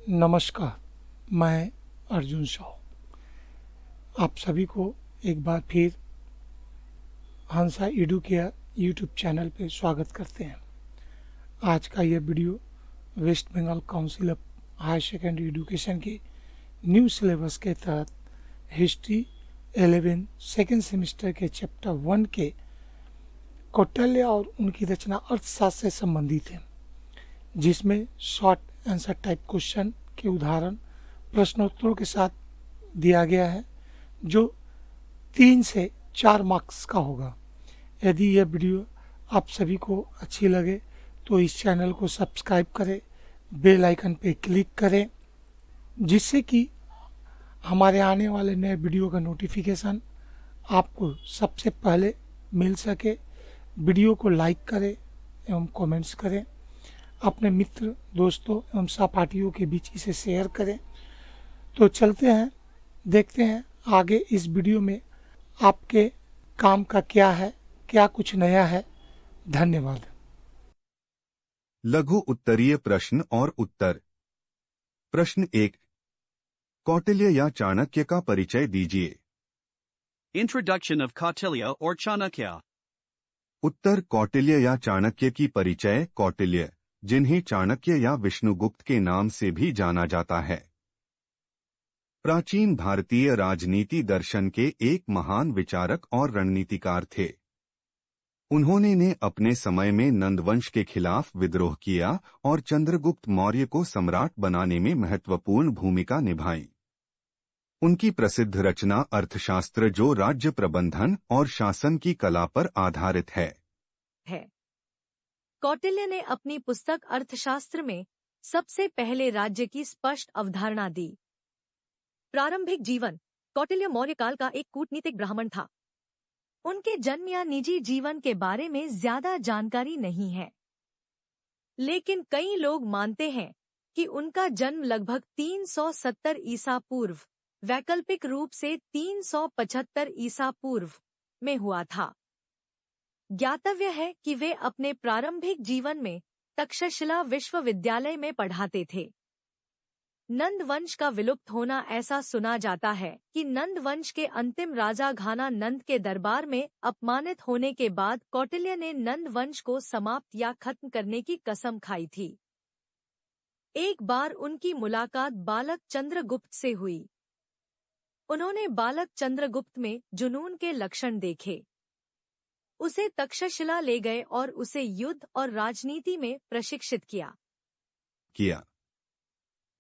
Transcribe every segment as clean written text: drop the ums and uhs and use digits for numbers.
नमस्कार, मैं अर्जुन साहू आप सभी को एक बार फिर Hansa edu care YouTube channel पे स्वागत करते हैं। आज का यह video West Bengal council of higher secondary education के न्यू सिलेबस के तहत हिस्ट्री 11 सेकेंड सेमेस्टर के चैप्टर 1 के कौटिल्य और उनकी रचना अर्थशास्त्र से संबंधित है, जिसमें शॉर्ट आंसर टाइप क्वेश्चन के उदाहरण प्रश्नोत्तरों के साथ दिया गया है, जो 3 से 4 मार्क्स का होगा। यदि यह वीडियो आप सभी को अच्छी लगे तो इस चैनल को सब्सक्राइब करें, बेल आइकन पे क्लिक करें, जिससे कि हमारे आने वाले नए वीडियो का नोटिफिकेशन आपको सबसे पहले मिल सके। वीडियो को लाइक करें एवं कमेंट्स करें, अपने मित्र, दोस्तों एवं सहपाठियों के बीच इसे शेयर करें। तो चलते हैं, देखते हैं आगे इस वीडियो में आपके काम का क्या है, क्या कुछ नया है। धन्यवाद। लघु उत्तरीय प्रश्न और उत्तर। प्रश्न 1, कौटिल्य या चाणक्य का परिचय दीजिए। Introduction of Kautilya or Chanakya. उत्तर, कौटिल्य या चाणक्य की परिचय। कौटिल्य, जिन्हें चाणक्य या विष्णुगुप्त के नाम से भी जाना जाता है, प्राचीन भारतीय राजनीति दर्शन के एक महान विचारक और रणनीतिकार थे। उन्होंने अपने समय में नंदवंश के खिलाफ विद्रोह किया और चंद्रगुप्त मौर्य को सम्राट बनाने में महत्वपूर्ण भूमिका निभाई। उनकी प्रसिद्ध रचना अर्थशास्त्र, जो राज्य प्रबंधन और शासन की कला पर आधारित है। कौटिल्य ने अपनी पुस्तक अर्थशास्त्र में सबसे पहले राज्य की स्पष्ट अवधारणा दी। प्रारंभिक जीवन। कौटिल्य मौर्य काल का एक कूटनीतिक ब्राह्मण था। उनके जन्म या निजी जीवन के बारे में ज्यादा जानकारी नहीं है, लेकिन कई लोग मानते हैं कि उनका जन्म लगभग 370 ईसा पूर्व, वैकल्पिक रूप से 375 ईसा पूर्व में हुआ था। ज्ञातव्य है कि वे अपने प्रारंभिक जीवन में तक्षशिला विश्वविद्यालय में पढ़ाते थे। नंद वंश का विलुप्त होना। ऐसा सुना जाता है कि नंद वंश के अंतिम राजा घाना नंद के दरबार में अपमानित होने के बाद कौटिल्य ने नंद वंश को समाप्त या खत्म करने की कसम खाई थी। एक बार उनकी मुलाकात बालक चंद्रगुप्त से हुई। उन्होंने बालक चंद्रगुप्त में जुनून के लक्षण देखे। उसे तक्षशिला ले गए और उसे युद्ध और राजनीति में प्रशिक्षित किया।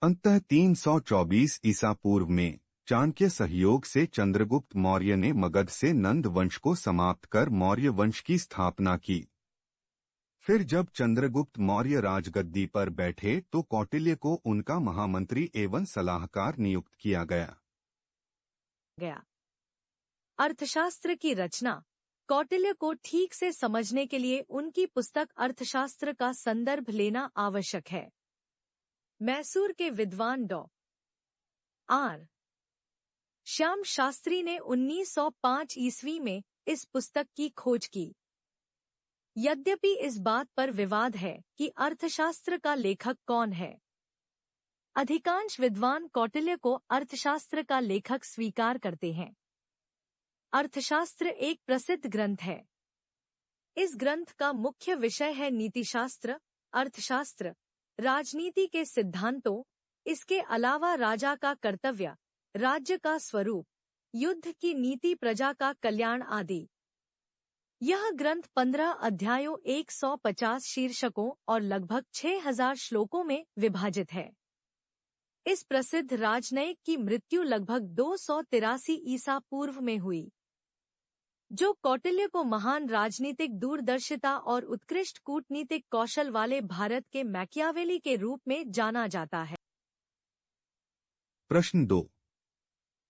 अंततः 324 ईसा पूर्व में चाणक्य सहयोग से चंद्रगुप्त मौर्य ने मगध से नंद वंश को समाप्त कर मौर्य वंश की स्थापना की। फिर जब चंद्रगुप्त मौर्य राजगद्दी पर बैठे तो कौटिल्य को उनका महामंत्री एवं सलाहकार नियुक्त किया गया। अर्थशास्त्र की रचना। कौटिल्य को ठीक से समझने के लिए उनकी पुस्तक अर्थशास्त्र का संदर्भ लेना आवश्यक है। मैसूर के विद्वान डॉ.आर. श्याम शास्त्री ने 1905 ईस्वी में इस पुस्तक की खोज की। यद्यपि इस बात पर विवाद है कि अर्थशास्त्र का लेखक कौन है। अधिकांश विद्वान कौटिल्य को अर्थशास्त्र का लेखक स्वीकार करते हैं। अर्थशास्त्र एक प्रसिद्ध ग्रंथ है। इस ग्रंथ का मुख्य विषय है नीतिशास्त्र, अर्थशास्त्र, राजनीति के सिद्धांतों, इसके अलावा राजा का कर्तव्य, राज्य का स्वरूप, युद्ध की नीति, प्रजा का कल्याण आदि। यह ग्रंथ 15 अध्यायों, 150 शीर्षकों और लगभग 6000 श्लोकों में विभाजित है। इस प्रसिद्ध राजनयिक की मृत्यु लगभग 283 ईसा पूर्व में हुई, जो कौटिल्य को महान राजनीतिक दूरदर्शिता और उत्कृष्ट कूटनीतिक कौशल वाले भारत के मैकियावेली के रूप में जाना जाता है। प्रश्न 2,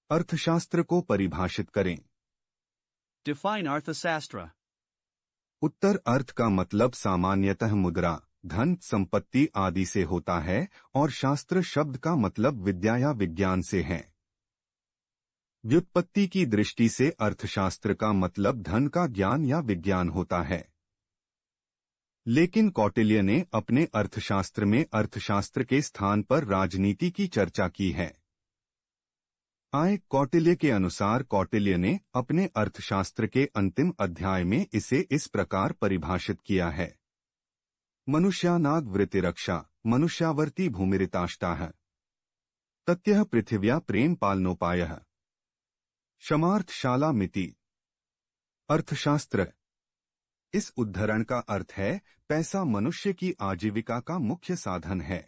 अर्थशास्त्र को परिभाषित करें। Define Arthashastra. उत्तर, अर्थ का मतलब सामान्यतः मुद्रा, धन, संपत्ति आदि से होता है और शास्त्र शब्द का मतलब विद्या या विज्ञान से है। व्युत्पत्ति की दृष्टि से अर्थशास्त्र का मतलब धन का ज्ञान या विज्ञान होता है। लेकिन कौटिल्य ने अपने अर्थशास्त्र में अर्थशास्त्र के स्थान पर राजनीति की चर्चा की है। कौटिल्य के अनुसार कौटिल्य ने अपने अर्थशास्त्र के अंतिम अध्याय में इसे इस प्रकार परिभाषित किया है। मनुष्यानाग वृत्तिरक्षा मनुष्यावर्ती भूमिरिताष्टाः तत्यः पृथिव्या प्रेम पालनोपायः क्षमार्थशाला मिति। अर्थशास्त्र। इस उद्धरण का अर्थ है, पैसा मनुष्य की आजीविका का मुख्य साधन है।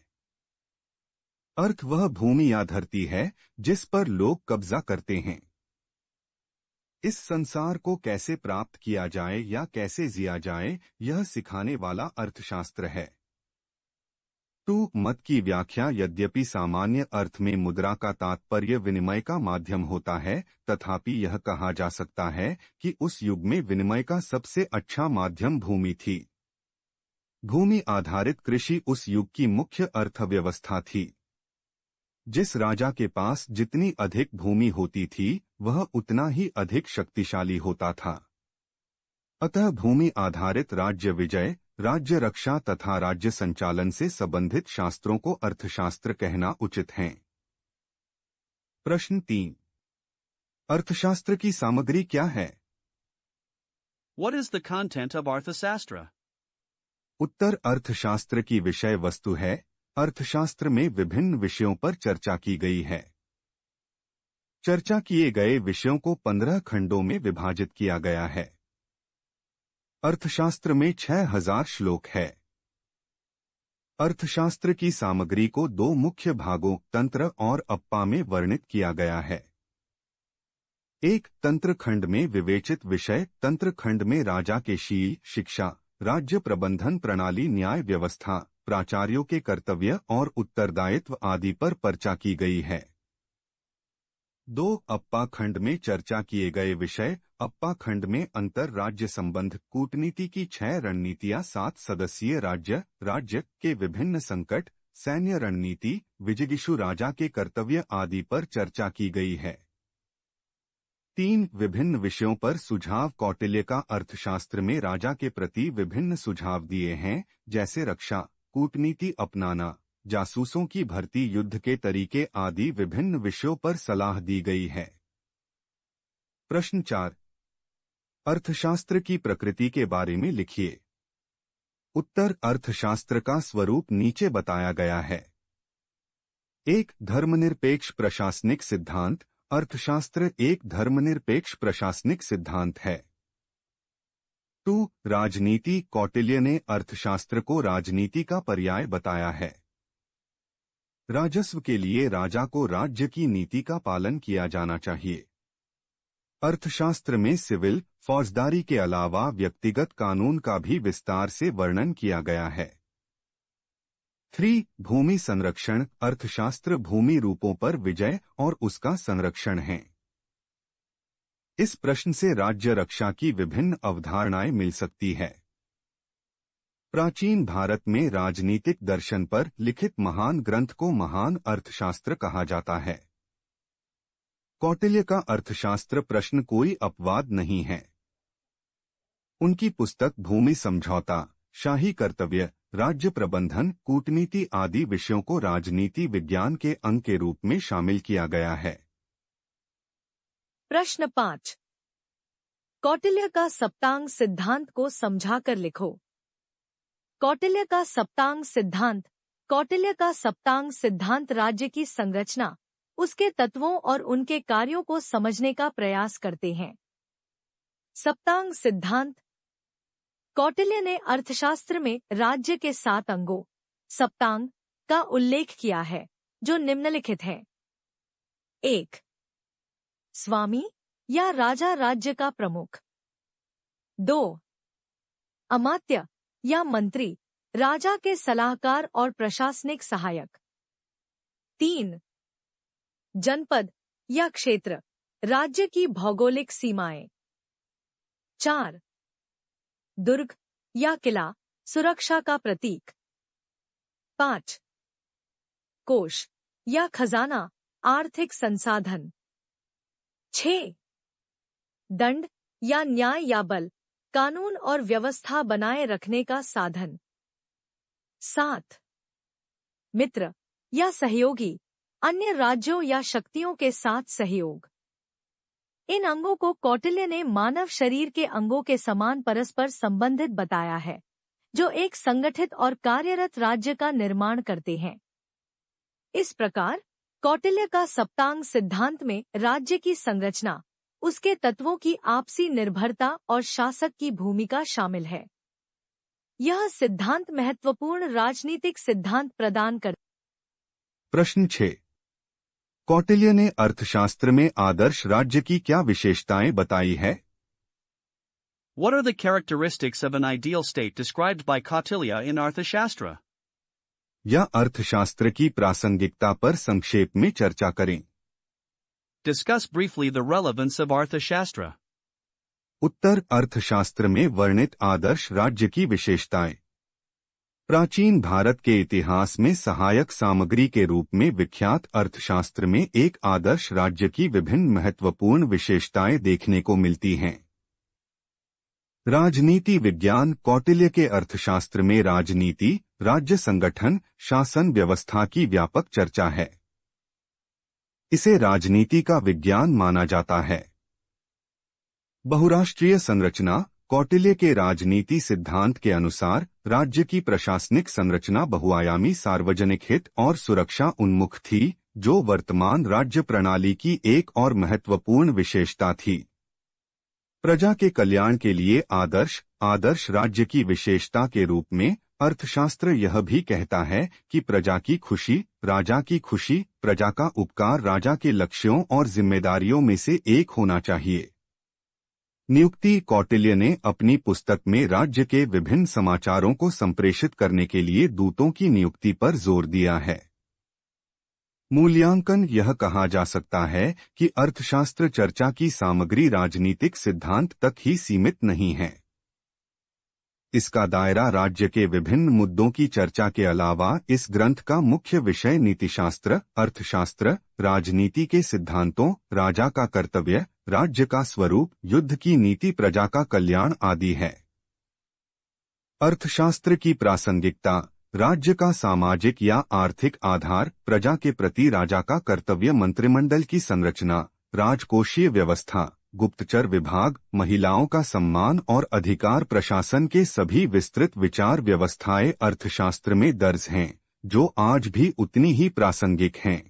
अर्थ वह भूमि या धरती है जिस पर लोग कब्जा करते हैं। इस संसार को कैसे प्राप्त किया जाए या कैसे जिया जाए, यह सिखाने वाला अर्थशास्त्र है। मत की व्याख्या। यद्यपि सामान्य अर्थ में मुद्रा का तात्पर्य विनिमय का माध्यम होता है, तथापि यह कहा जा सकता है कि उस युग में विनिमय का सबसे अच्छा माध्यम भूमि थी। भूमि आधारित कृषि उस युग की मुख्य अर्थव्यवस्था थी। जिस राजा के पास जितनी अधिक भूमि होती थी, वह उतना ही अधिक शक्तिशाली होता था। अतः भूमि आधारित राज्य विजय, राज्य रक्षा तथा राज्य संचालन से संबंधित शास्त्रों को अर्थशास्त्र कहना उचित है। प्रश्न 3। अर्थशास्त्र की सामग्री क्या है? What is the content of Arthashastra? उत्तर अर्थशास्त्र की विषय वस्तु है। अर्थशास्त्र में विभिन्न विषयों पर चर्चा की गई है। चर्चा किए गए विषयों को 15 खंडों में विभाजित किया गया है। अर्थशास्त्र में 6000 श्लोक है। अर्थशास्त्र की सामग्री को 2 मुख्य भागों तंत्र और अप्पा में वर्णित किया गया है। एक तंत्र खंड में विवेचित विषय, तंत्र खंड में राजा के शील, शिक्षा, राज्य प्रबंधन प्रणाली, न्याय व्यवस्था, प्राचार्यों के कर्तव्य और उत्तरदायित्व आदि पर चर्चा की गई है। 2 अप्पा खंड में चर्चा किए गए विषय। अप्पा खंड में अंतर राज्य संबंध, कूटनीति की 6 रणनीतियां, 7 सदस्यीय राज्य के विभिन्न संकट, सैन्य रणनीति, विजिगीषु राजा के कर्तव्य आदि पर चर्चा की गई है। 3 विभिन्न विषयों पर सुझाव। कौटिल्य का अर्थशास्त्र में राजा के प्रति विभिन्न सुझाव दिए हैं, जैसे रक्षा, कूटनीति अपनाना, जासूसों की भर्ती, युद्ध के तरीके आदि विभिन्न विषयों पर सलाह दी गई है। प्रश्न 4। अर्थशास्त्र की प्रकृति के बारे में लिखिए। उत्तर अर्थशास्त्र का स्वरूप नीचे बताया गया है। 1 धर्मनिरपेक्ष प्रशासनिक सिद्धांत। अर्थशास्त्र एक धर्मनिरपेक्ष प्रशासनिक सिद्धांत है। 2 राजनीति। कौटिल्य ने अर्थशास्त्र को राजनीति का पर्याय बताया है। राजस्व के लिए राजा को राज्य की नीति का पालन किया जाना चाहिए। अर्थशास्त्र में सिविल, फौजदारी के अलावा व्यक्तिगत कानून का भी विस्तार से वर्णन किया गया है। 3 भूमि संरक्षण। अर्थशास्त्र भूमि रूपों पर विजय और उसका संरक्षण है। इस प्रश्न से राज्य रक्षा की विभिन्न अवधारणाएं मिल सकती है। प्राचीन भारत में राजनीतिक दर्शन पर लिखित महान ग्रंथ को महान अर्थशास्त्र कहा जाता है। कौटिल्य का अर्थशास्त्र प्रश्न कोई अपवाद नहीं है। उनकी पुस्तक भूमि समझौता, शाही कर्तव्य, राज्य प्रबंधन, कूटनीति आदि विषयों को राजनीति विज्ञान के अंग के रूप में शामिल किया गया है। प्रश्न 5। कौटिल्य का सप्तांग सिद्धांत को समझाकर लिखो। कौटिल्य का सप्तांग सिद्धांत। कौटिल्य का सप्तांग सिद्धांत राज्य की संरचना, उसके तत्वों और उनके कार्यों को समझने का प्रयास करते हैं। सप्तांग सिद्धांत। कौटिल्य ने अर्थशास्त्र में राज्य के 7 अंगों सप्तांग का उल्लेख किया है, जो निम्नलिखित है। 1 स्वामी या राजा राज्य का प्रमुख। 2 अमात्य या मंत्री, राजा के सलाहकार और प्रशासनिक सहायक। 3 जनपद या क्षेत्र, राज्य की भौगोलिक सीमाएं। 4 दुर्ग या किला, सुरक्षा का प्रतीक। 5 कोष या खजाना, आर्थिक संसाधन। 6 दंड या न्याय या बल, कानून और व्यवस्था बनाए रखने का साधन। 7 मित्र या सहयोगी, अन्य राज्यों या शक्तियों के साथ सहयोग। इन अंगों को कौटिल्य ने मानव शरीर के अंगों के समान परस्पर संबंधित बताया है, जो एक संगठित और कार्यरत राज्य का निर्माण करते हैं। इस प्रकार कौटिल्य का सप्तांग सिद्धांत में राज्य की संरचना, उसके तत्वों की आपसी निर्भरता और शासक की भूमिका शामिल है। यह सिद्धांत महत्वपूर्ण राजनीतिक सिद्धांत प्रदान कर। प्रश्न 6। कौटिल्य ने अर्थशास्त्र में आदर्श राज्य की क्या विशेषताएं बताई है? What are the characteristics of an ideal state described by Kautilya in Arthashastra? या अर्थशास्त्र की प्रासंगिकता पर संक्षेप में चर्चा करें। Discuss briefly the relevance of Arthashastra. उत्तर, अर्थशास्त्र में वर्णित आदर्श राज्य की विशेषताएं। प्राचीन भारत के इतिहास में सहायक सामग्री के रूप में विख्यात अर्थशास्त्र में एक आदर्श राज्य की विभिन्न महत्वपूर्ण विशेषताएं देखने को मिलती हैं। राजनीति विज्ञान। कौटिल्य के अर्थशास्त्र में राजनीति, राज्य संगठन, शासन व्यवस्था की व्यापक चर्चा है। इसे राजनीति का विज्ञान माना जाता है। बहुराष्ट्रीय संरचना। कौटिल्य के राजनीति सिद्धांत के अनुसार राज्य की प्रशासनिक संरचना बहुआयामी, सार्वजनिक हित और सुरक्षा उन्मुख थी, जो वर्तमान राज्य प्रणाली की एक और महत्वपूर्ण विशेषता थी। प्रजा के कल्याण के लिए आदर्श राज्य की विशेषता के रूप में अर्थशास्त्र यह भी कहता है कि प्रजा की खुशी, राजा की खुशी, प्रजा का उपकार राजा के लक्ष्यों और जिम्मेदारियों में से एक होना चाहिए। नियुक्ति। कौटिल्य ने अपनी पुस्तक में राज्य के विभिन्न समाचारों को संप्रेषित करने के लिए दूतों की नियुक्ति पर जोर दिया है। मूल्यांकन। यह कहा जा सकता है कि अर्थशास्त्र चर्चा की सामग्री राजनीतिक सिद्धांत तक ही सीमित नहीं है। इसका दायरा राज्य के विभिन्न मुद्दों की चर्चा के अलावा इस ग्रंथ का मुख्य विषय नीतिशास्त्र, अर्थशास्त्र, राजनीति के सिद्धांतों, राजा का कर्तव्य, राज्य का स्वरूप, युद्ध की नीति, प्रजा का कल्याण आदि है। अर्थशास्त्र की प्रासंगिकता। राज्य का सामाजिक या आर्थिक आधार, प्रजा के प्रति राजा का कर्तव्य, मंत्रिमंडल की संरचना, राजकोषीय व्यवस्था, गुप्तचर विभाग, महिलाओं का सम्मान और अधिकार, प्रशासन के सभी विस्तृत विचार व्यवस्थाएं अर्थशास्त्र में दर्ज हैं, जो आज भी उतनी ही प्रासंगिक हैं।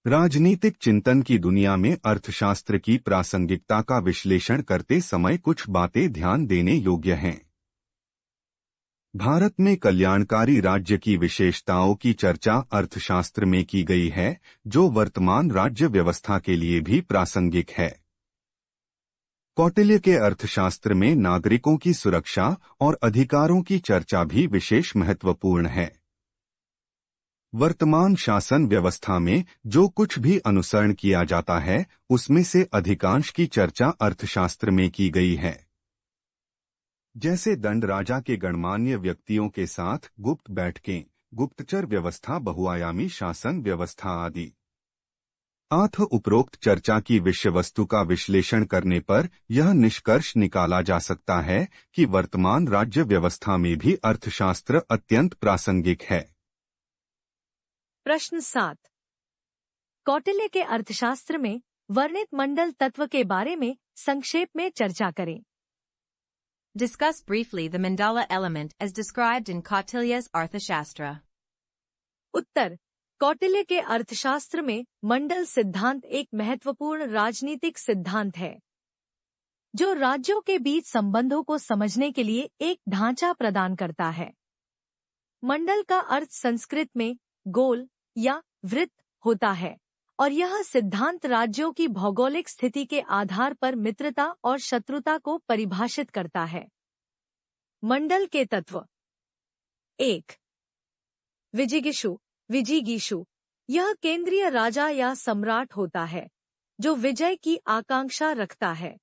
राजनीतिक चिंतन की दुनिया में अर्थशास्त्र की प्रासंगिकता का विश्लेषण करते समय कुछ बातें ध्यान देने योग्य हैं। भारत में कल्याणकारी राज्य की विशेषताओं की चर्चा अर्थशास्त्र में की गई है, जो वर्तमान राज्य व्यवस्था के लिए भी प्रासंगिक है। कौटिल्य के अर्थशास्त्र में नागरिकों की सुरक्षा और अधिकारों की चर्चा भी विशेष महत्वपूर्ण है। वर्तमान शासन व्यवस्था में जो कुछ भी अनुसरण किया जाता है, उसमें से अधिकांश की चर्चा अर्थशास्त्र में की गई है, जैसे दंड, राजा के गणमान्य व्यक्तियों के साथ गुप्त बैठकें, गुप्तचर व्यवस्था, बहुआयामी शासन व्यवस्था आदि। उपरोक्त चर्चा की विषय वस्तु का विश्लेषण करने पर यह निष्कर्ष निकाला जा सकता है कि वर्तमान राज्य व्यवस्था में भी अर्थशास्त्र अत्यंत प्रासंगिक है। प्रश्न 7। कौटिल्य के अर्थशास्त्र में वर्णित मंडल तत्व के बारे में संक्षेप में चर्चा करें। Discuss briefly the mandala element as described in Kautilya's Arthashastra. उत्तर। कौटिल्य के अर्थशास्त्र में मंडल सिद्धांत एक महत्वपूर्ण राजनीतिक सिद्धांत है, जो राज्यों के बीच संबंधों को समझने के लिए एक ढांचा प्रदान करता है। मंडल का अर्थ संस्कृत में गोल या वृत्त होता है, और यह सिद्धांत राज्यों की भौगोलिक स्थिति के आधार पर मित्रता और शत्रुता को परिभाषित करता है। मंडल के तत्व। 1। विजिगीषु। यह केंद्रीय राजा या सम्राट होता है, जो विजय की आकांक्षा रखता है।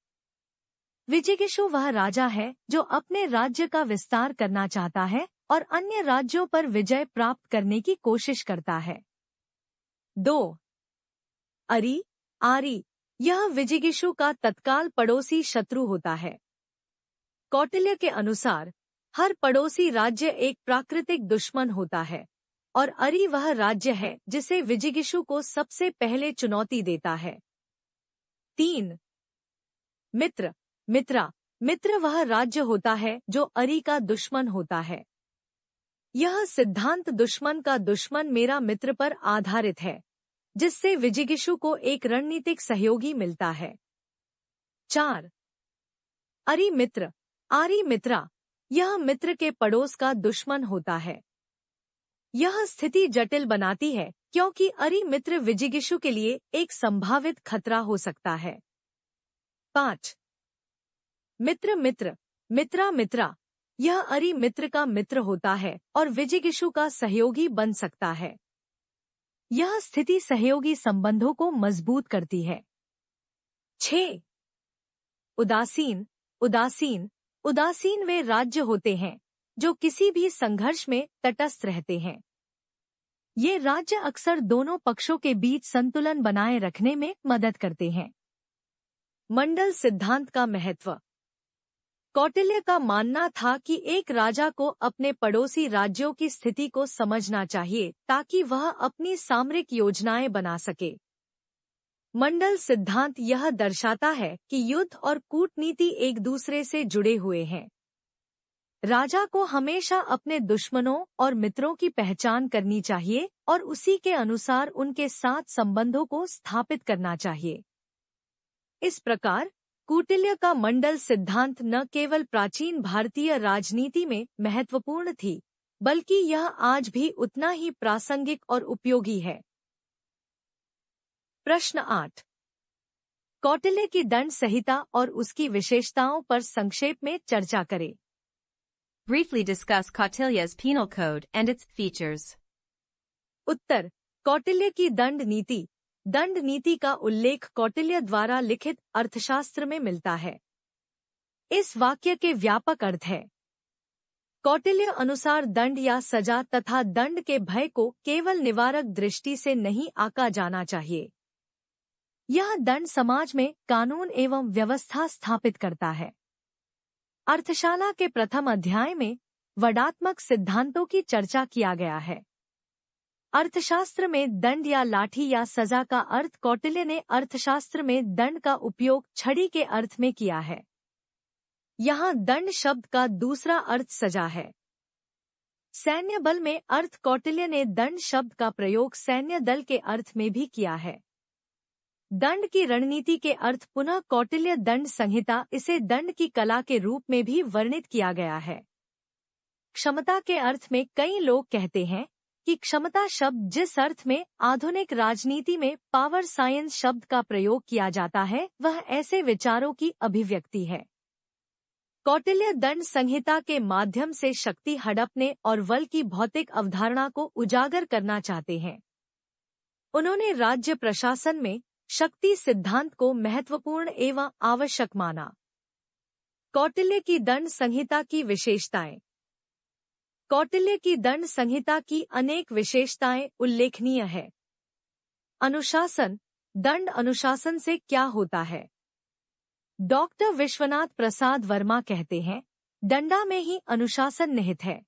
विजिगीषु वह राजा है जो अपने राज्य का विस्तार करना चाहता है और अन्य राज्यों पर विजय प्राप्त करने की कोशिश करता है। 2। आरी। यह विजिगीषु का तत्काल पड़ोसी शत्रु होता है, कौटिल्य के अनुसार हर पड़ोसी राज्य एक प्राकृतिक दुश्मन होता है और अरि वह राज्य है जिसे विजिगीषु को सबसे पहले चुनौती देता है। 3. मित्र मित्र वह राज्य होता है जो अरि का दुश्मन होता है। यह सिद्धांत दुश्मन का दुश्मन मेरा मित्र पर आधारित है, जिससे विजिगीषु को एक रणनीतिक सहयोगी मिलता है। 4. आरि मित्रा यह मित्र के पड़ोस का दुश्मन होता है। यह स्थिति जटिल बनाती है क्योंकि आरि मित्र विजिगीषु के लिए एक संभावित खतरा हो सकता है। 5. मित्रा यह आरि मित्र का मित्र होता है और विजिगीषु का सहयोगी बन सकता है। यह स्थिति सहयोगी संबंधों को मजबूत करती है। 6. उदासीन वे राज्य होते हैं जो किसी भी संघर्ष में तटस्थ रहते हैं। ये राज्य अक्सर दोनों पक्षों के बीच संतुलन बनाए रखने में मदद करते हैं। मंडल सिद्धांत का महत्व। कौटिल्य का मानना था कि एक राजा को अपने पड़ोसी राज्यों की स्थिति को समझना चाहिए ताकि वह अपनी सामरिक योजनाएं बना सके। मंडल सिद्धांत यह दर्शाता है कि युद्ध और कूटनीति एक दूसरे से जुड़े हुए हैं। राजा को हमेशा अपने दुश्मनों और मित्रों की पहचान करनी चाहिए और उसी के अनुसार उनके साथ संबंधों को स्थापित करना चाहिए। इस प्रकार कौटिल्य का मंडल सिद्धांत न केवल प्राचीन भारतीय राजनीति में महत्वपूर्ण थी, बल्कि यह आज भी उतना ही प्रासंगिक और उपयोगी है। प्रश्न 8. कौटिल्य की दंड संहिता और उसकी विशेषताओं पर संक्षेप में चर्चा करें। Briefly discuss Kautilya's penal code and its features. उत्तर. कौटिल्य की दंड नीति का उल्लेख कौटिल्य द्वारा लिखित अर्थशास्त्र में मिलता है। इस वाक्य के व्यापक अर्थ है। कौटिल्य अनुसार दंड या सजा तथा दंड के भय को केवल निवारक दृष्टि से नहीं आंका जाना चाहिए। यह दंड समाज में कानून एवं व्यवस्था स्थापित करता है। अर्थशाला के प्रथम अध्याय में वडात्मक सिद्धांतों की चर्चा किया गया है। अर्थशास्त्र में दंड या लाठी या सजा का अर्थ कौटिल्य ने अर्थशास्त्र में दंड का उपयोग छड़ी के अर्थ में किया है। यहाँ दंड शब्द का दूसरा अर्थ सजा है। सैन्य बल में अर्थ कौटिल्य ने दंड शब्द का प्रयोग सैन्य दल के अर्थ में भी किया है। दंड की रणनीति के अर्थ पुनः कौटिल्य दंड संहिता इसे दंड की कला के रूप में भी वर्णित किया गया है। क्षमता के अर्थ में कई लोग कहते हैं कि क्षमता शब्द जिस अर्थ में आधुनिक राजनीति में पावर साइंस शब्द का प्रयोग किया जाता है वह ऐसे विचारों की अभिव्यक्ति है। कौटिल्य दंड संहिता के माध्यम से शक्ति हड़पने और बल की भौतिक अवधारणा को उजागर करना चाहते हैं। उन्होंने राज्य प्रशासन में शक्ति सिद्धांत को महत्वपूर्ण एवं आवश्यक माना। कौटिल्य की दंड संहिता की विशेषताएं। कौटिल्य की दंड संहिता की अनेक विशेषताएं उल्लेखनीय है। अनुशासन। दंड अनुशासन से क्या होता है? डॉक्टर विश्वनाथ प्रसाद वर्मा कहते हैं, दंडा में ही अनुशासन निहित है।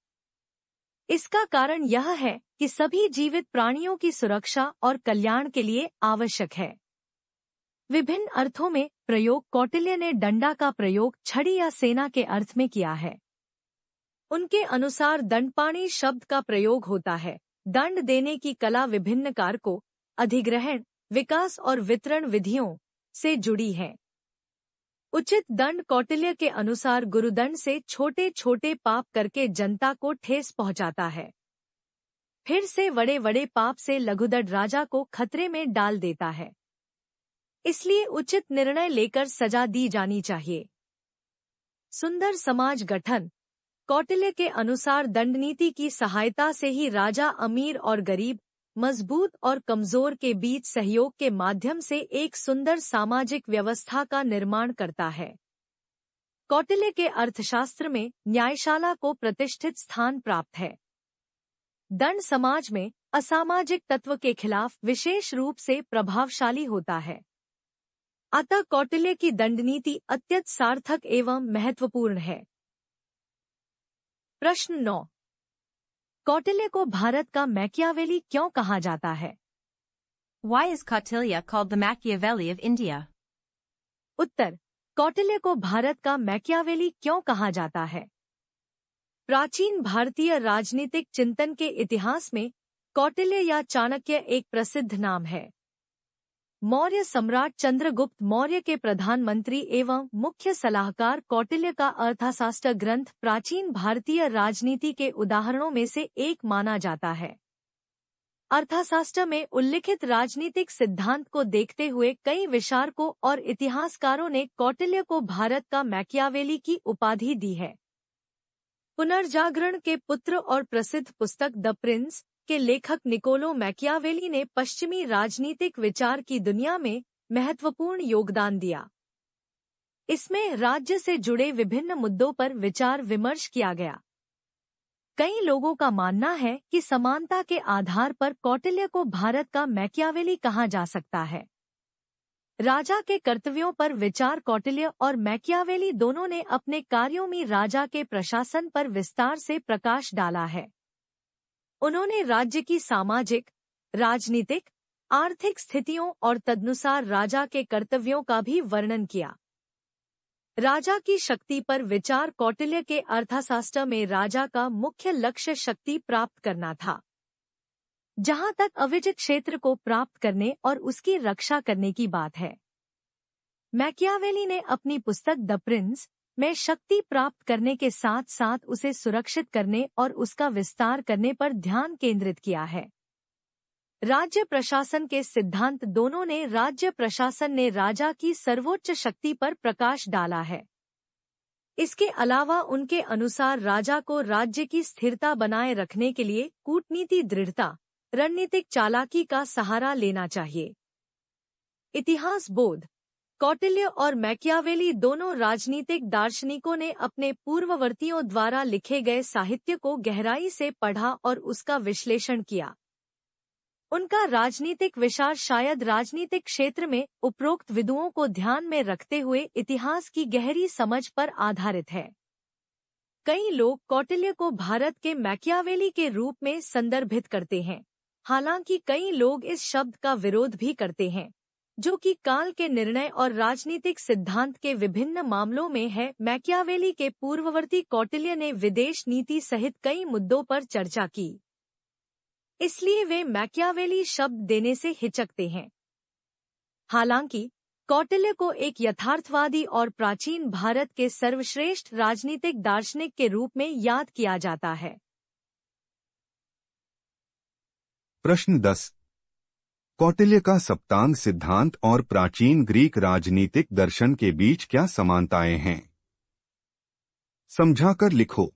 इसका कारण यह है कि सभी जीवित प्राणियों की सुरक्षा और कल्याण के लिए आवश्यक है। विभिन्न अर्थों में प्रयोग कौटिल्य ने डंडा का प्रयोग छड़ी या सेना के अर्थ में किया है। उनके अनुसार दंडपाणी शब्द का प्रयोग होता है। दंड देने की कला विभिन्न कारकों, अधिग्रहण, विकास और वितरण विधियों से जुड़ी है। उचित दंड कौटिल्य के अनुसार गुरुदंड से छोटे छोटे पाप करके जनता को ठेस पहुंचाता है। फिर से बड़े बड़े पाप से लघुदंड राजा को खतरे में डाल देता है। इसलिए उचित निर्णय लेकर सजा दी जानी चाहिए। सुंदर समाज गठन। कौटिल्य के अनुसार दंडनीति की सहायता से ही राजा अमीर और गरीब, मजबूत और कमजोर के बीच सहयोग के माध्यम से एक सुंदर सामाजिक व्यवस्था का निर्माण करता है। कौटिल्य के अर्थशास्त्र में न्यायशाला को प्रतिष्ठित स्थान प्राप्त है। दंड समाज में असामाजिक तत्व के खिलाफ विशेष रूप से प्रभावशाली होता है। अतः कौटिल्य की दंडनीति अत्यंत सार्थक एवं महत्वपूर्ण है। प्रश्न 9। कौटिल्य को भारत का मैकियावेली क्यों कहा जाता है? Why is Kautilya called the Machiavelli of India? उत्तर, कौटिल्य को भारत का मैकियावेली क्यों कहा जाता है? प्राचीन भारतीय राजनीतिक चिंतन के इतिहास में कौटिल्य या चाणक्य एक प्रसिद्ध नाम है। मौर्य सम्राट चंद्रगुप्त मौर्य के प्रधानमंत्री एवं मुख्य सलाहकार कौटिल्य का अर्थशास्त्र ग्रंथ प्राचीन भारतीय राजनीति के उदाहरणों में से एक माना जाता है। अर्थशास्त्र में उल्लिखित राजनीतिक सिद्धांत को देखते हुए कई विचारकों और इतिहासकारों ने कौटिल्य को भारत का मैकियावेली की उपाधि दी है। पुनर्जागरण के पुत्र और प्रसिद्ध पुस्तक द प्रिंस के लेखक निकोलो मैकियावेली ने पश्चिमी राजनीतिक विचार की दुनिया में महत्वपूर्ण योगदान दिया। इसमें राज्य से जुड़े विभिन्न मुद्दों पर विचार विमर्श किया गया। कई लोगों का मानना है कि समानता के आधार पर कौटिल्य को भारत का मैकियावेली कहा जा सकता है। राजा के कर्तव्यों पर विचार कौटिल्य और मैकियावेली दोनों ने अपने कार्यों में राजा के प्रशासन पर विस्तार से प्रकाश डाला है। उन्होंने राज्य की सामाजिक, राजनीतिक, आर्थिक स्थितियों और तदनुसार राजा के कर्तव्यों का भी वर्णन किया। राजा की शक्ति पर विचार कौटिल्य के अर्थशास्त्र में राजा का मुख्य लक्ष्य शक्ति प्राप्त करना था, जहां तक अविजित क्षेत्र को प्राप्त करने और उसकी रक्षा करने की बात है। मैकियावेली ने अपनी पुस्तक द प्रिंस में शक्ति प्राप्त करने के साथ साथ उसे सुरक्षित करने और उसका विस्तार करने पर ध्यान केंद्रित किया है। राज्य प्रशासन के सिद्धांत दोनों ने राज्य प्रशासन ने राजा की सर्वोच्च शक्ति पर प्रकाश डाला है। इसके अलावा उनके अनुसार राजा को राज्य की स्थिरता बनाए रखने के लिए कूटनीति दृढ़ता, रणनीतिक चालाकी का सहारा लेना चाहिए। इतिहास बोध कौटिल्य और मैकियावेली दोनों राजनीतिक दार्शनिकों ने अपने पूर्ववर्तियों द्वारा लिखे गए साहित्य को गहराई से पढ़ा और उसका विश्लेषण किया। उनका राजनीतिक विचार शायद राजनीतिक क्षेत्र में उपरोक्त विदुओं को ध्यान में रखते हुए इतिहास की गहरी समझ पर आधारित है। कई लोग कौटिल्य को भारत के मैकियावेली के रूप में संदर्भित करते हैं, हालांकि कई लोग इस शब्द का विरोध भी करते हैं, जो कि काल के निर्णय और राजनीतिक सिद्धांत के विभिन्न मामलों में है। मैकियावेली के पूर्ववर्ती कौटिल्य ने विदेश नीति सहित कई मुद्दों पर चर्चा की, इसलिए वे मैकियावेली शब्द देने से हिचकते हैं। हालांकि कौटिल्य को एक यथार्थवादी और प्राचीन भारत के सर्वश्रेष्ठ राजनीतिक दार्शनिक के रूप में याद किया जाता है। प्रश्न 10। कौटिल्य का सप्तांग सिद्धांत और प्राचीन ग्रीक राजनीतिक दर्शन के बीच क्या समानताएं हैं? समझाकर लिखो।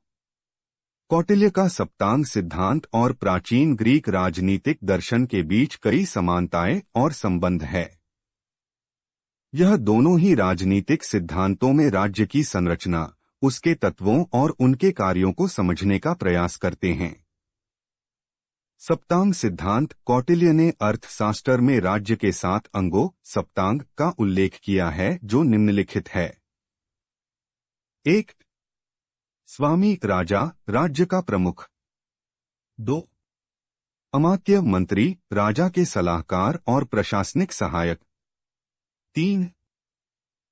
कौटिल्य का सप्तांग सिद्धांत और प्राचीन ग्रीक राजनीतिक दर्शन के बीच कई समानताएं और संबंध है। यह दोनों ही राजनीतिक सिद्धांतों में राज्य की संरचना, उसके तत्वों और उनके कार्यों को समझने का प्रयास करते हैं। सप्तांग सिद्धांत कौटिल्य ने अर्थशास्त्र में राज्य के 7 अंगों सप्तांग का उल्लेख किया है, जो निम्नलिखित है। 1. स्वामी राजा, राज्य का प्रमुख। 2. अमात्य मंत्री, राजा के सलाहकार और प्रशासनिक सहायक। 3.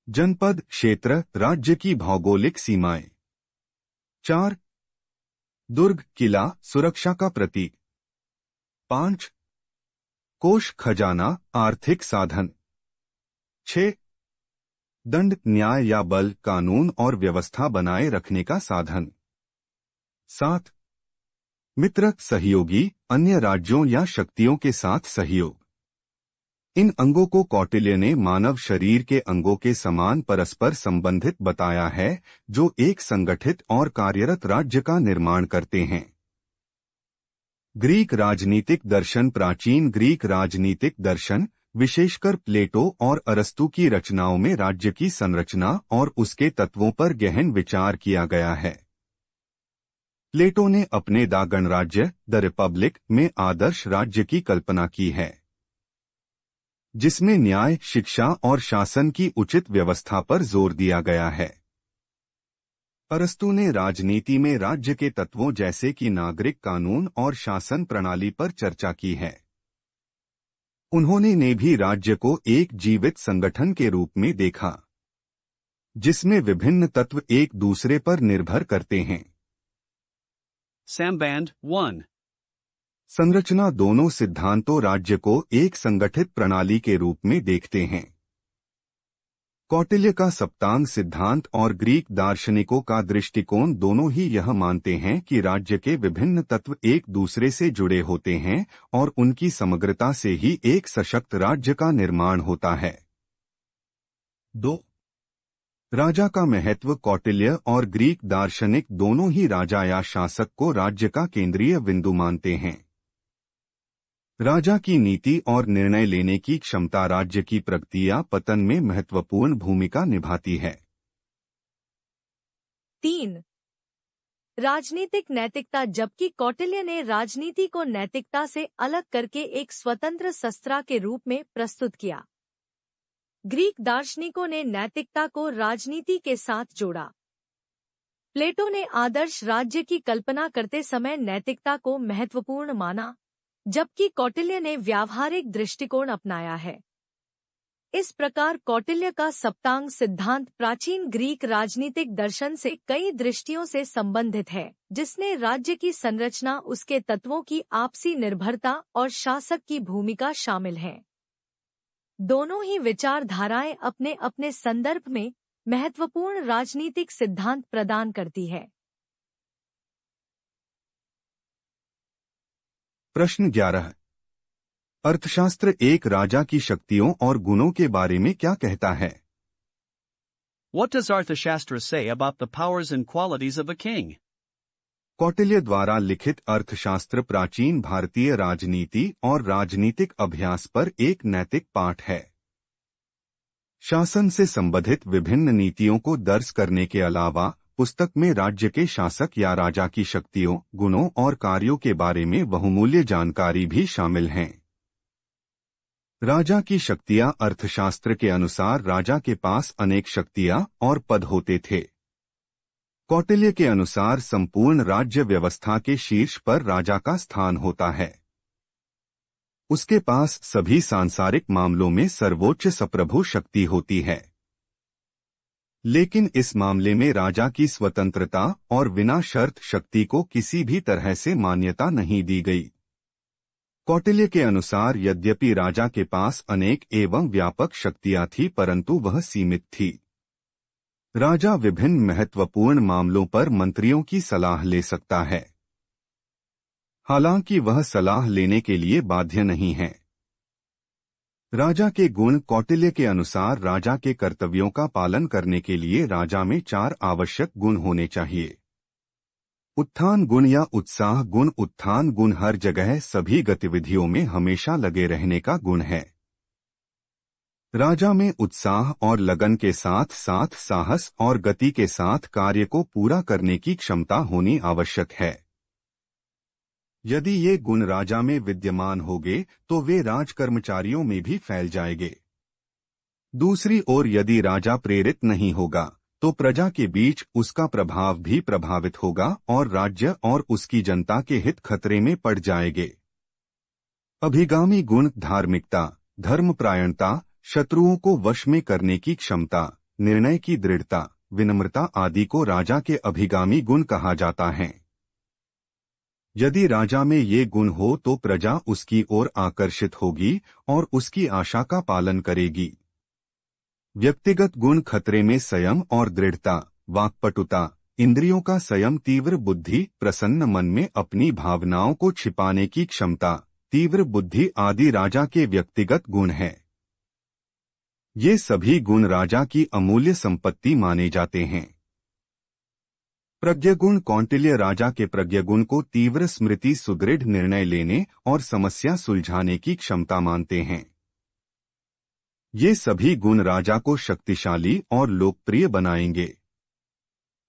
जनपद क्षेत्र, राज्य की भौगोलिक सीमाएं। 4. दुर्ग किला, सुरक्षा का प्रतीक। 5. कोष खजाना, आर्थिक साधन। 6. दंड न्याय या बल, कानून और व्यवस्था बनाए रखने का साधन। 7. मित्र सहयोगी, अन्य राज्यों या शक्तियों के साथ सहयोग। इन अंगों को कौटिल्य ने मानव शरीर के अंगों के समान परस्पर संबंधित बताया है, जो एक संगठित और कार्यरत राज्य का निर्माण करते हैं। ग्रीक राजनीतिक दर्शन प्राचीन ग्रीक राजनीतिक दर्शन, विशेषकर प्लेटो और अरस्तु की रचनाओं में राज्य की संरचना और उसके तत्वों पर गहन विचार किया गया है। प्लेटो ने अपने द गणराज्य द रिपब्लिक में आदर्श राज्य की कल्पना की है। जिसमें न्याय, शिक्षा और शासन की उचित व्यवस्था पर जोर दिया गया है। अरस्तू ने राजनीति में राज्य के तत्वों जैसे कि नागरिक कानून और शासन प्रणाली पर चर्चा की है। उन्होंने ने भी राज्य को एक जीवित संगठन के रूप में देखा, जिसमें विभिन्न तत्व एक दूसरे पर निर्भर करते हैं। Samband 1. संरचना दोनों सिद्धांतों राज्य को एक संगठित प्रणाली के रूप में देखते हैं। कौटिल्य का सप्तांग सिद्धांत और ग्रीक दार्शनिकों का दृष्टिकोण दोनों ही यह मानते हैं कि राज्य के विभिन्न तत्व एक दूसरे से जुड़े होते हैं और उनकी समग्रता से ही एक सशक्त राज्य का निर्माण होता है। 2. राजा का महत्व। कौटिल्य और ग्रीक दार्शनिक दोनों ही राजा या शासक को राज्य का केंद्रीय बिंदु मानते हैं। राजा की नीति और निर्णय लेने की क्षमता राज्य की प्रगति या पतन में महत्वपूर्ण भूमिका निभाती है। 3. राजनीतिक नैतिकता। जबकि कौटिल्य ने राजनीति को नैतिकता से अलग करके एक स्वतंत्र शस्त्र के रूप में प्रस्तुत किया, ग्रीक दार्शनिकों ने नैतिकता को राजनीति के साथ जोड़ा। प्लेटो ने आदर्श राज्य की कल्पना करते समय नैतिकता को महत्वपूर्ण माना, जबकि कौटिल्य ने व्यावहारिक दृष्टिकोण अपनाया है। इस प्रकार कौटिल्य का सप्तांग सिद्धांत प्राचीन ग्रीक राजनीतिक दर्शन से कई दृष्टियों से संबंधित है, जिसने राज्य की संरचना, उसके तत्वों की आपसी निर्भरता और शासक की भूमिका शामिल है। दोनों ही विचारधाराएं अपने अपने संदर्भ में महत्वपूर्ण राजनीतिक सिद्धांत प्रदान करती है। प्रश्न 11। अर्थशास्त्र एक राजा की शक्तियों और गुणों के बारे में क्या कहता है? What does Arthashastra say about the powers and qualities of a king? Kautilya द्वारा लिखित अर्थशास्त्र प्राचीन भारतीय राजनीति और राजनीतिक अभ्यास पर एक नैतिक पाठ है। शासन से संबंधित विभिन्न नीतियों को दर्ज करने के अलावा पुस्तक में राज्य के शासक या राजा की शक्तियों, गुणों और कार्यों के बारे में बहुमूल्य जानकारी भी शामिल हैं। राजा की शक्तियां। अर्थशास्त्र के अनुसार राजा के पास अनेक शक्तियां और पद होते थे। कौटिल्य के अनुसार संपूर्ण राज्य व्यवस्था के शीर्ष पर राजा का स्थान होता है। उसके पास सभी सांसारिक मामलों में सर्वोच्च सप्रभु शक्ति होती है। लेकिन इस मामले में राजा की स्वतंत्रता और बिना शर्त शक्ति को किसी भी तरह से मान्यता नहीं दी गई। कौटिल्य के अनुसार यद्यपि राजा के पास अनेक एवं व्यापक शक्तियां थी, परंतु वह सीमित थी। राजा विभिन्न महत्वपूर्ण मामलों पर मंत्रियों की सलाह ले सकता है, हालांकि वह सलाह लेने के लिए बाध्य नहीं है। राजा के गुण। कौटिल्य के अनुसार राजा के कर्तव्यों का पालन करने के लिए राजा में 4 आवश्यक गुण होने चाहिए। उत्थान गुण या उत्साह गुण। उत्थान गुण हर जगह सभी गतिविधियों में हमेशा लगे रहने का गुण है। राजा में उत्साह और लगन के साथ साथ साहस और गति के साथ कार्य को पूरा करने की क्षमता होनी आवश्यक है। यदि ये गुण राजा में विद्यमान होंगे तो वे राजकर्मचारियों में भी फैल जाएंगे। दूसरी ओर यदि राजा प्रेरित नहीं होगा तो प्रजा के बीच उसका प्रभाव भी प्रभावित होगा और राज्य और उसकी जनता के हित खतरे में पड़ जाएंगे। अभिगामी गुण। धार्मिकता, धर्मपरायणता, शत्रुओं को वश में करने की क्षमता, निर्णय की दृढ़ता, विनम्रता आदि को राजा के अभिगामी गुण कहा जाता है। यदि राजा में ये गुण हो तो प्रजा उसकी ओर आकर्षित होगी और उसकी आशा का पालन करेगी। व्यक्तिगत गुण। खतरे में संयम और दृढ़ता, वाक्पटुता, इंद्रियों का संयम, तीव्र बुद्धि, प्रसन्न मन में अपनी भावनाओं को छिपाने की क्षमता, तीव्र बुद्धि आदि राजा के व्यक्तिगत गुण हैं। ये सभी गुण राजा की अमूल्य संपत्ति माने जाते हैं। प्रज्ञागुण। कौटिल्य राजा के प्रज्ञागुण को तीव्र स्मृति, सुदृढ़ निर्णय लेने और समस्या सुलझाने की क्षमता मानते हैं। ये सभी गुण राजा को शक्तिशाली और लोकप्रिय बनाएंगे।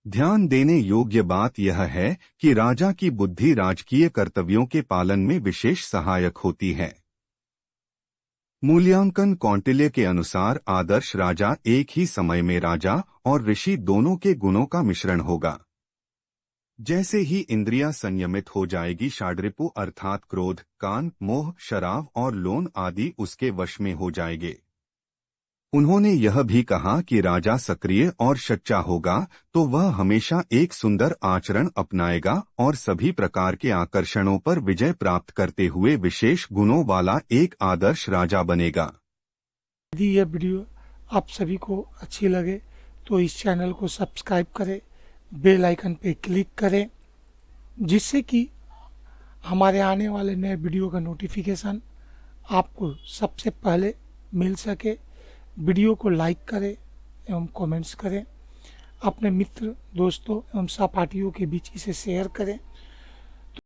ध्यान देने योग्य बात यह है कि राजा की बुद्धि राजकीय कर्तव्यों के पालन में विशेष सहायक होती है। मूल्यांकन कौटिल्य के अनुसार आदर्श राजा एक ही समय में राजा और ऋषि दोनों के गुणों का मिश्रण होगा। जैसे ही इंद्रियां संयमित हो जाएगी, षाड्रिपु अर्थात क्रोध, कान, मोह, शराब और लोन आदि उसके वश में हो जाएंगे। उन्होंने यह भी कहा कि राजा सक्रिय और सच्चा होगा तो वह हमेशा एक सुंदर आचरण अपनाएगा और सभी प्रकार के आकर्षणों पर विजय प्राप्त करते हुए विशेष गुणों वाला एक आदर्श राजा बनेगा। यदि यह वीडियो आप सभी को अच्छी लगे तो इस चैनल को सब्सक्राइब करें, बेल आइकन पे क्लिक करें, जिससे कि हमारे आने वाले नए वीडियो का नोटिफिकेशन आपको सबसे पहले मिल सके। वीडियो को लाइक करें एवं कमेंट्स करें, अपने मित्र, दोस्तों एवं सहपाठियों के बीच इसे शेयर करें।